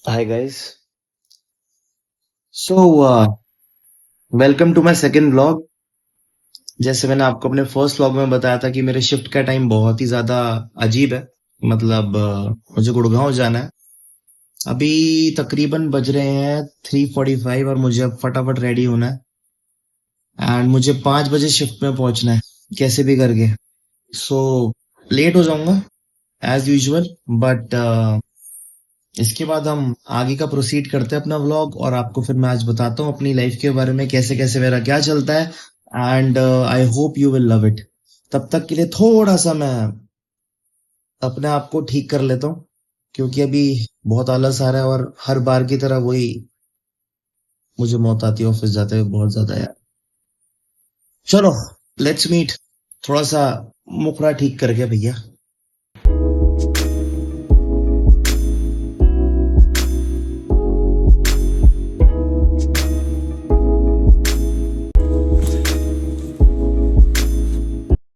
Hi guys. Welcome to my second vlog. जैसे मैंने आपको अपने फर्स्ट व्लॉग में बताया था कि मेरे शिफ्ट का टाइम बहुत ही ज्यादा अजीब है। मतलब मुझे गुड़गांव जाना है। अभी तकरीबन बज रहे हैं 3:45 और मुझे अब फटाफट रेडी होना है। एंड मुझे 5 बजे शिफ्ट में पहुंचना है, कैसे भी करके। सो लेट हो जाऊंगा एज यूजुअल। बट इसके बाद हम आगे का प्रोसीड करते हैं अपना व्लॉग, और आपको फिर मैं आज बताता हूँ अपनी लाइफ के बारे में, कैसे कैसे मेरा क्या चलता है। And I hope you will love it. तब तक के लिए थोड़ा सा मैं अपने आप को ठीक कर लेता हूँ, क्योंकि अभी बहुत आलस आ रहा है, और हर बार की तरह वही मुझे मौत आती है ऑफिस जाते हुए बहुत ज्यादा यार। चलो, लेट्स मीट। थोड़ा सा मुखड़ा ठीक करके भैया।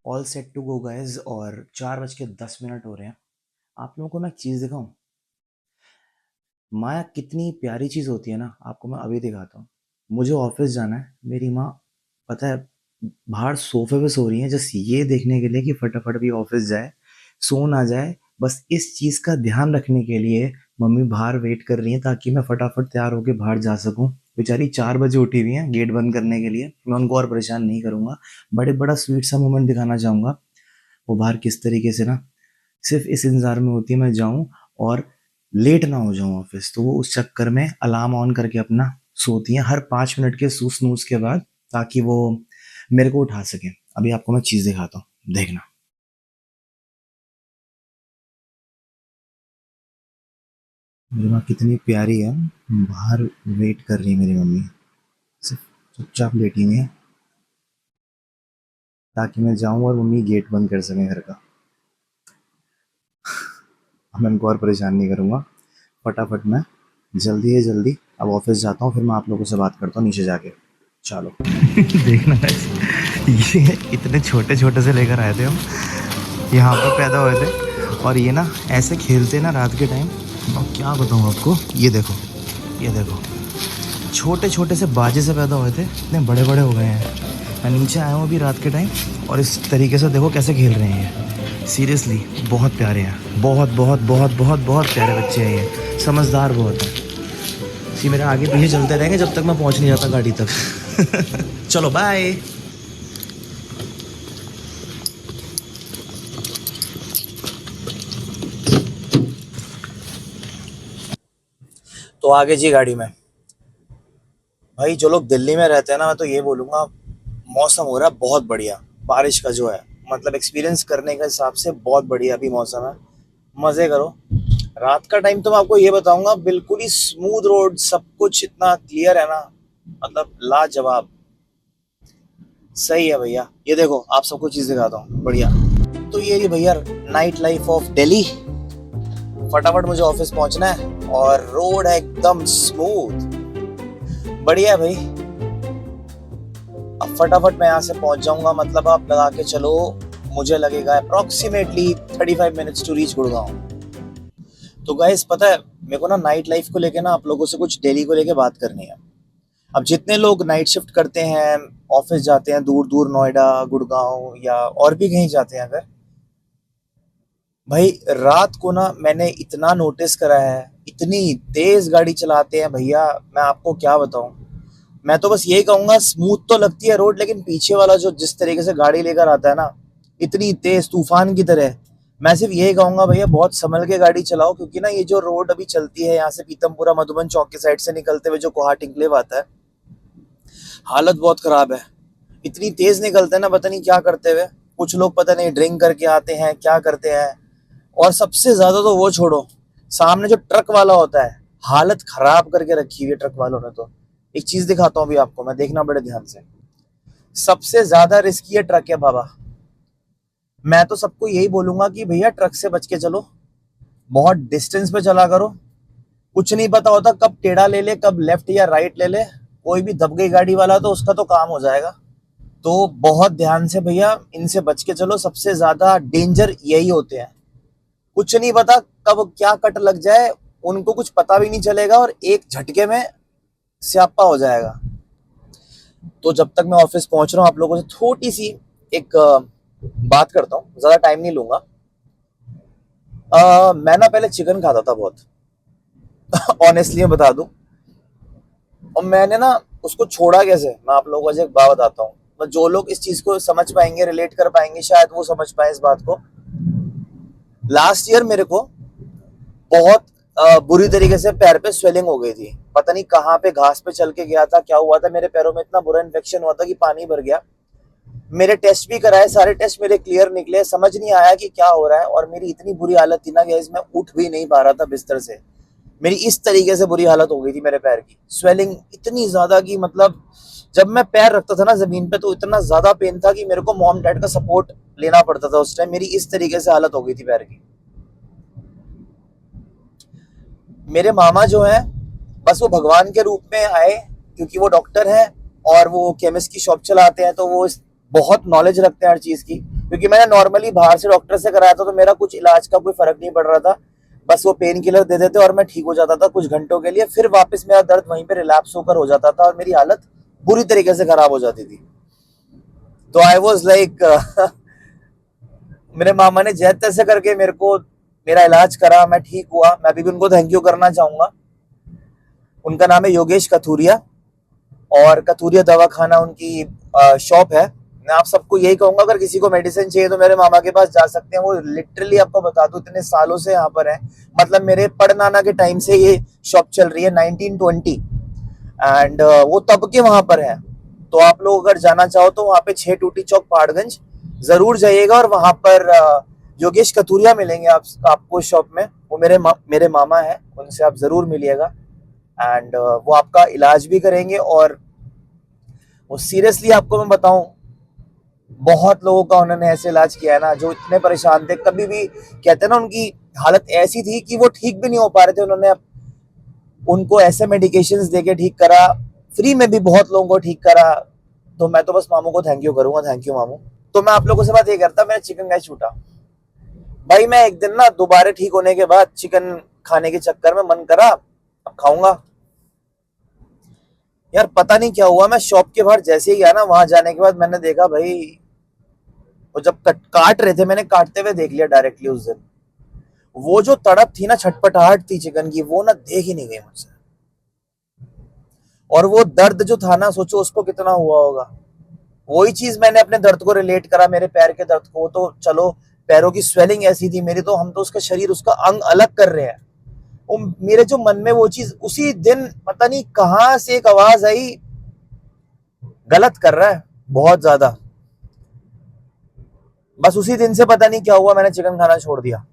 All set to go guys, और 4:10 हो रहे हैं। आप लोगों को मैं एक चीज दिखाऊं। माँ कितनी प्यारी चीज़ होती है ना, आपको मैं अभी दिखाता हूँ। मुझे ऑफिस जाना है, मेरी माँ पता है बाहर सोफे पे सो रही है, जस्ट ये देखने के लिए कि फटाफट भी ऑफिस जाए, सो ना जाए। बस इस चीज़ का ध्यान रखने के लिए मम्मी बाहर वेट कर रही है, ताकि मैं फटाफट तैयार होकर बाहर जा सकूं। बेचारी 4 बजे उठी हुई है गेट बंद करने के लिए। मैं उनको और परेशान नहीं करूंगा, बड़े बड़ा स्वीट सा मोमेंट दिखाना चाहूंगा। वो बाहर किस तरीके से ना सिर्फ इस इंतजार में होती है मैं जाऊं और लेट ना हो जाऊं ऑफिस, तो वो उस चक्कर में अलार्म ऑन करके अपना सोती हैं हर 5 मिनट के स्नूज के बाद, ताकि वो मेरे को उठा सके। अभी आपको मैं चीज दिखाता हूँ, देखना। मेरी माँ कितनी प्यारी है, बाहर वेट कर रही है मेरी मम्मी, सिर्फ चुपचाप लेटी हुई है ताकि मैं जाऊं और मम्मी गेट बंद कर सकें घर का। अब मैं उनको और परेशान नहीं करूंगा, फटाफट मैं जल्दी से जल्दी अब ऑफिस जाता हूँ, फिर मैं आप लोगों से बात करता हूँ नीचे जाके। चलो। देखना guys, ये इतने छोटे छोटे से लेकर आए थे हम, यहाँ पर पैदा हुए थे, और ये ना ऐसे खेलते ना रात के टाइम। मैं क्या बताऊँ आपको, ये देखो, ये देखो, छोटे छोटे से बाजे से पैदा हुए थे, इतने बड़े बड़े हो गए हैं। मैं नीचे आया हूँ अभी रात के टाइम, और इस तरीके से देखो कैसे खेल रहे हैं ये। सीरियसली बहुत प्यारे हैं, बहुत बहुत बहुत बहुत बहुत प्यारे बच्चे हैं ये, समझदार बहुत है। ये मेरे आगे पीछे चलते रहेंगे जब तक मैं पहुँच नहीं जाता गाड़ी तक। चलो बाय। तो आगे जी गाड़ी में। भाई जो लोग दिल्ली में रहते हैं ना, मैं तो ये बोलूँगा, मौसम हो रहा है बहुत बढ़िया। बारिश का जो है, मतलब एक्सपीरियंस करने के हिसाब से बहुत बढ़िया अभी मौसम है। मज़े करो। रात का टाइम तो मैं आपको ये बताऊंगा, बिल्कुल ही स्मूथ रोड, सब कुछ इतना क्लियर है ना, मतलब लाजवाब। सही है भैया। ये देखो, आप सबको चीज़ दिखाता हूँ बढ़िया। तो ये रही भैया नाइट लाइफ ऑफ दिल्ली। फटाफट मुझे ऑफिस पहुंचना है, और रोड है एकदम स्मूथ, बढ़िया है भाई। अब फटाफट मैं यहाँ से पहुंच जाऊंगा, मतलब आप लगा के चलो, मुझे लगेगा approximately 35 minutes to reach Gurgaon. तो गाइस पता है, मेरे को ना नाइट लाइफ को लेके ना आप लोगों से कुछ दिल्ली को लेके बात करनी है। अब जितने लोग नाइट शिफ्ट करते हैं, ऑफिस जाते हैं दूर दूर, नोएडा, गुड़गांव या और भी कहीं जाते हैं अगर, भाई रात को ना मैंने इतना नोटिस करा है, इतनी तेज गाड़ी चलाते हैं भैया, मैं आपको क्या बताऊं। मैं तो बस यही कहूंगा, स्मूथ तो लगती है रोड, लेकिन पीछे वाला जो जिस तरीके से गाड़ी लेकर आता है ना, इतनी तेज तूफान की तरह। मैं सिर्फ यही कहूंगा भैया, बहुत संभल के गाड़ी चलाओ, क्योंकि ना ये जो रोड अभी चलती है यहाँ से पीतमपुरा मधुबन चौक की साइड से निकलते हुए जो कोहाट इंक्लेव आता है, हालत बहुत खराब है। इतनी तेज निकलते हैं ना, पता नहीं क्या करते हुए। कुछ लोग पता नहीं ड्रिंक करके आते हैं, क्या करते हैं। और सबसे ज्यादा तो वो छोड़ो, सामने जो ट्रक वाला होता है, हालत खराब करके रखी हुई है ट्रक वालों ने तो। एक चीज दिखाता हूँ अभी आपको मैं, देखना बड़े ध्यान से। सबसे ज्यादा रिस्की है ट्रक है बाबा। मैं तो सबको यही बोलूंगा कि भैया ट्रक से बच के चलो, बहुत डिस्टेंस पे चला करो। कुछ नहीं पता होता कब टेढ़ा ले ले, कब लेफ्ट या राइट ले ले। कोई भी दब गई गाड़ी वाला तो उसका तो काम हो जाएगा। तो बहुत ध्यान से भैया इनसे बच के चलो, सबसे ज्यादा डेंजर यही होते हैं। कुछ नहीं पता कब क्या कट लग जाए, उनको कुछ पता भी नहीं चलेगा और एक झटके में स्यापा हो जाएगा। तो जब तक मैं ऑफिस पहुंच रहा हूँ, आप लोगों से थोड़ी सी एक बात करता हूँ, ज्यादा टाइम नहीं लूंगा। मैं ना पहले चिकन खाता था बहुत ऑनेस्टली मैं बता दूं। और मैंने ना उसको छोड़ा कैसे, मैं आप लोगों को एक बात बताता हूँ। जो लोग इस चीज को समझ पाएंगे, रिलेट कर पाएंगे, शायद वो समझ पाए इस बात को। लास्ट ईयर मेरे को बहुत बुरी तरीके से पैर पे स्वेलिंग हो गई थी। पता नहीं कहाँ पे घास पे चल के गया था, क्या हुआ था, मेरे पैरों में इतना बुरा इन्फेक्शन हुआ था कि पानी भर गया। मेरे टेस्ट भी कराए, सारे टेस्ट मेरे क्लियर निकले, समझ नहीं आया कि क्या हो रहा है। और मेरी इतनी बुरी हालत थी ना गाइस, मैं उठ भी नहीं पा रहा था बिस्तर से। मेरी इस तरीके से बुरी हालत हो गई थी मेरे पैर की, स्वेलिंग इतनी ज्यादा कि मतलब जब मैं पैर रखता था ना जमीन पे तो इतना ज्यादा पेन था कि मेरे को मॉम डैड का सपोर्ट लेना पड़ता था उस टाइम। मेरी इस तरीके से हालत हो गई थी पैर की। मेरे मामा जो है, बस वो भगवान के रूप में आए, क्योंकि वो डॉक्टर हैं और वो केमिस्ट की शॉप चलाते हैं, तो वो बहुत नॉलेज रखते हैं हर चीज की। क्योंकि मैंने नॉर्मली बाहर से डॉक्टर से कराया था, तो मेरा कुछ इलाज का कोई फर्क नहीं पड़ रहा था। बस वो पेन किलर दे देते और मैं ठीक हो जाता था कुछ घंटों के लिए, फिर वापस मेरा दर्द वहीं पे रिलैप्स होकर हो जाता था और मेरी हालत बुरी तरीके से खराब हो जाती थी। तो आई वॉज लाइक मेरे मामा ने जैसे तैसे करके मेरे को मेरा इलाज करा, मैं ठीक हुआ। मैं अभी भी उनको थैंक यू करना चाहूंगा। उनका नाम है योगेश कथूरिया और कथूरिया दवा खाना उनकी शॉप है। मैं आप सबको यही कहूंगा, अगर किसी को मेडिसिन चाहिए तो मेरे मामा के पास जा सकते हैं। वो लिटरली आपको बता दूं इतने सालों से यहाँ पर है, मतलब मेरे पड़नाना के टाइम से ये शॉप चल रही है, 1920। एंड वो तब के वहां पर है। तो आप लोग अगर जाना चाहो तो वहां पे 6 टूटी चौक पहाड़गंज जरूर जाइएगा और वहां पर योगेश कथूरिया मिलेंगे आपको शॉप में। वो मेरे मामा है, उनसे आप जरूर मिलिएगा। एंड वो आपका इलाज भी करेंगे। और वो सीरियसली आपको मैं बताऊं, बहुत लोगों का उन्होंने ऐसे इलाज किया है ना जो इतने परेशान थे, कभी भी कहते हैं ना उनकी हालत ऐसी थी कि वो ठीक भी नहीं हो पा रहे थे, उन्होंने उनको ऐसे मेडिकेशंस देके ठीक करा, फ्री में भी बहुत लोगों को ठीक करा। तो मैं तो बस मामू को थैंक यू करूंगा, थैंक यू मामू। तो मैं आप लोगों से बात ये करता, मेरा चिकन गाय छूटा भाई। मैं एक दिन ना दोबारा ठीक होने के बाद चिकन खाने के चक्कर में मन करा, अब खाऊंगा। यार पता नहीं क्या हुआ, मैं शॉप के बाहर जैसे ही गया ना, वहां जाने के बाद मैंने देखा भाई, वो जब काट रहे थे, मैंने काटते हुए देख लिया डायरेक्टली उस दिन। वो जो तड़प थी ना, छटपटाहट थी चिकन की, वो ना देख ही नहीं गई मुझसे। और वो दर्द जो था ना, सोचो उसको कितना हुआ होगा। वही चीज मैंने अपने दर्द को रिलेट करा, मेरे पैर के दर्द को। तो चलो, पैरों की स्वेलिंग ऐसी थी मेरी, तो हम तो उसका शरीर, उसका अंग अलग कर रहे हैं। वो मेरे जो मन में वो चीज, उसी दिन पता नहीं कहां से एक आवाज आई, गलत कर रहा है बहुत ज्यादा। बस उसी दिन से पता नहीं क्या हुआ, मैंने चिकन खाना छोड़ दिया।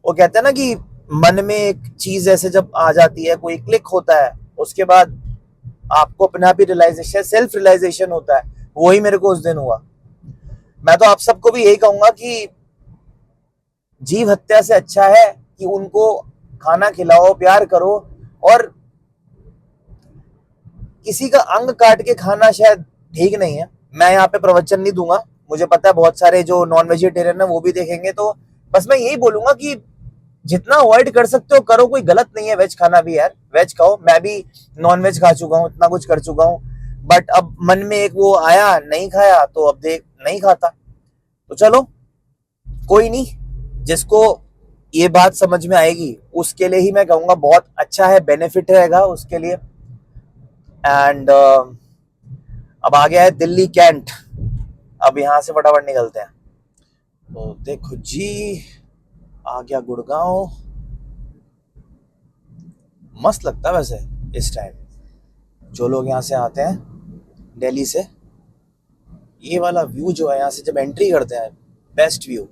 वो कहते हैं ना कि मन में एक चीज ऐसे जब आ जाती है, कोई क्लिक होता है, उसके बाद आपको अपने आप ही रियलाइजेशन, सेल्फ रियलाइजेशन होता है। वही मेरे को उस दिन हुआ। मैं तो आप सबको भी यही कहूंगा कि जीव हत्या से अच्छा है कि उनको खाना खिलाओ, प्यार करो। और किसी का अंग काट के खाना शायद ठीक नहीं है। मैं यहाँ पे प्रवचन नहीं दूंगा, मुझे पता है बहुत सारे जो नॉन वेजिटेरियन है वो भी देखेंगे। तो बस मैं यही बोलूंगा कि जितना अवॉइड कर सकते हो करो, कोई गलत नहीं है वेज खाना भी। यार वेज खाओ, मैं भी नॉन वेज खा चुका हूँ, इतना कुछ कर चुका हूँ। बट अब मन में एक वो आया, नहीं खाया तो अब देख नहीं खाता। तो चलो कोई नहीं, जिसको ये बात समझ में आएगी उसके लिए ही मैं कहूंगा बहुत अच्छा है, बेनिफिट रहेगा उसके लिए। एंड अब आ गया है दिल्ली कैंट, अब यहाँ से फटाफट निकलते हैं। तो देखो जी, आ गया गुड़गांव। मस्त लगता है वैसे इस टाइम जो लोग यहाँ से आते हैं दिल्ली से। ये वाला व्यू जो है यहाँ से जब एंट्री करते हैं, बेस्ट व्यू,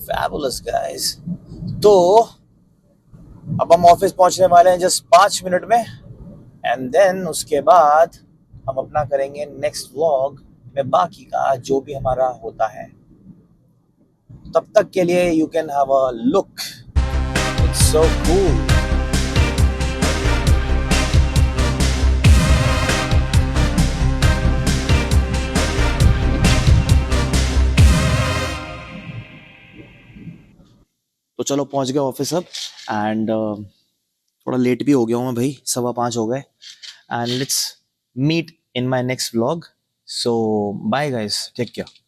फैबुलस गाइस। तो अब हम ऑफिस पहुंचने वाले हैं जस्ट 5 मिनट में। एंड देन उसके बाद हम अपना करेंगे नेक्स्ट व्लॉग में बाकी का जो भी हमारा होता है। तब तक के लिए you can have a look, it's so cool. तो चलो पहुंच गए ऑफिस अब, एंड थोड़ा लेट भी हो गया हूँ मैं भाई, 5:15 हो गए, and let's meet in my next vlog. So bye guys, take care.